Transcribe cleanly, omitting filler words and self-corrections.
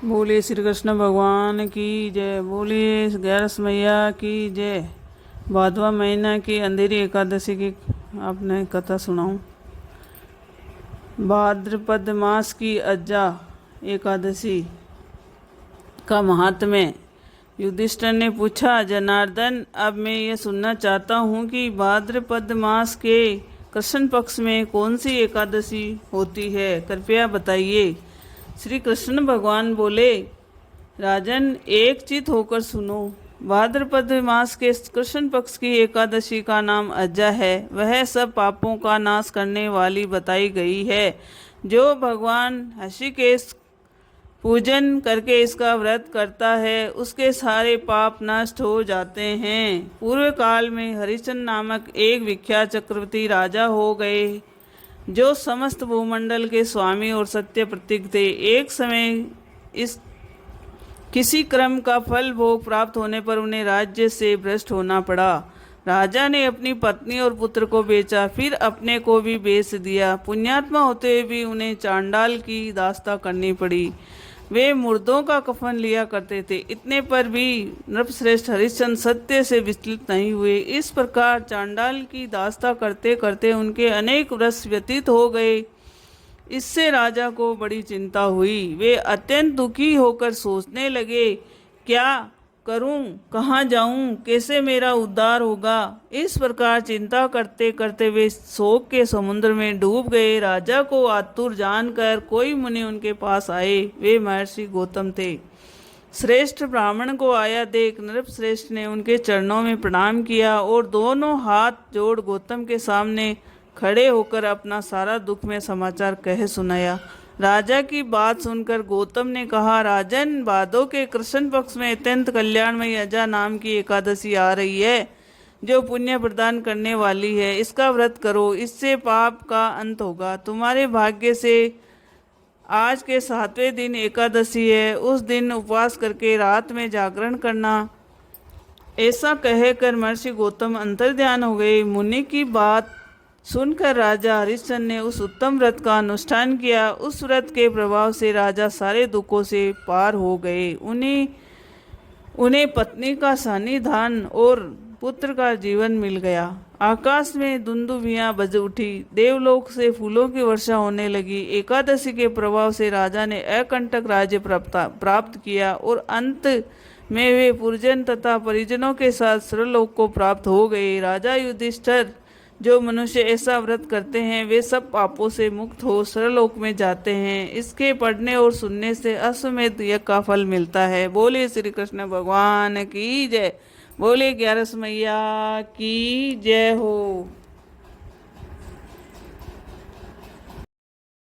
बोलिए श्री कृष्ण भगवान की जय। बोलिए ग्यारस मैया की जय। भादवा महीना की अंधेरी एकादशी की आपने कथा सुनाऊं। भाद्रपद मास की अज्जा एकादशी का महात्म्य। युधिष्ठिर ने पूछा, जनार्दन, अब मैं ये सुनना चाहता हूँ कि भाद्रपद मास के कृष्ण पक्ष में कौन सी एकादशी होती है, कृपया बताइए। श्री कृष्ण भगवान बोले, राजन, एक चित होकर सुनो। भाद्रपद मास के कृष्ण पक्ष की एकादशी का नाम अज्जा है। वह सब पापों का नाश करने वाली बताई गई है। जो भगवान ऋषिकेश पूजन करके इसका व्रत करता है, उसके सारे पाप नष्ट हो जाते हैं। पूर्व काल में हरिश्चंद्र नामक एक विख्यात चक्रवर्ती राजा हो गए, जो समस्त भूमंडल के स्वामी और सत्य प्रतीक थे। एक समय इस किसी क्रम का फल भोग प्राप्त होने पर उन्हें राज्य से भ्रष्ट होना पड़ा। राजा ने अपनी पत्नी और पुत्र को बेचा, फिर अपने को भी बेच दिया। पुण्यात्मा होते हुए भी उन्हें चांडाल की दास्ता करनी पड़ी। वे मुर्दों का कफन लिया करते थे। इतने पर भी नृपश्रेष्ठ हरिश्चंद्र सत्य से विचलित नहीं हुए। इस प्रकार चांडाल की दास्ता करते करते उनके अनेक वर्ष व्यतीत हो गए। इससे राजा को बड़ी चिंता हुई। वे अत्यंत दुखी होकर सोचने लगे, क्या करूं, कहाँ जाऊं, कैसे मेरा उद्धार होगा। इस प्रकार चिंता करते करते वे शोक के समुद्र में डूब गए। राजा को आतुर जानकर कोई मुनि उनके पास आए। वे महर्षि गौतम थे। श्रेष्ठ ब्राह्मण को आया देख नृपश्रेष्ठ ने उनके चरणों में प्रणाम किया और दोनों हाथ जोड़ गौतम के सामने खड़े होकर अपना सारा दुख में समाचार कह सुनाया। राजा की बात सुनकर गौतम ने कहा, राजन, भादों के कृष्ण पक्ष में अत्यंत कल्याणमयी अज्जा नाम की एकादशी आ रही है, जो पुण्य प्रदान करने वाली है। इसका व्रत करो, इससे पाप का अंत होगा। तुम्हारे भाग्य से आज के 7वें दिन एकादशी है। उस दिन उपवास करके रात में जागरण करना। ऐसा कहकर महर्षि गौतम अंतर्ध्यान हो गए। मुनि की बात सुनकर राजा हरिश्चंद्र ने उस उत्तम व्रत का अनुष्ठान किया। उस व्रत के प्रभाव से राजा सारे दुखों से पार हो गए। उन्हें पत्नी का सानिध्यान और पुत्र का जीवन मिल गया। आकाश में दुंदुभियां बज उठी। देवलोक से फूलों की वर्षा होने लगी। एकादशी के प्रभाव से राजा ने अकंटक राज्य प्राप्त किया और अंत में वे पुरजन तथा परिजनों के साथ स्वर्गलोक को प्राप्त हो गए। राजा युधिष्ठिर, जो मनुष्य ऐसा व्रत करते हैं, वे सब पापों से मुक्त हो स्वर्गलोक में जाते हैं। इसके पढ़ने और सुनने से अश्वमेध यज्ञ का फल मिलता है। बोले श्री कृष्ण भगवान की जय। बोले ग्यारस मैया की जय हो।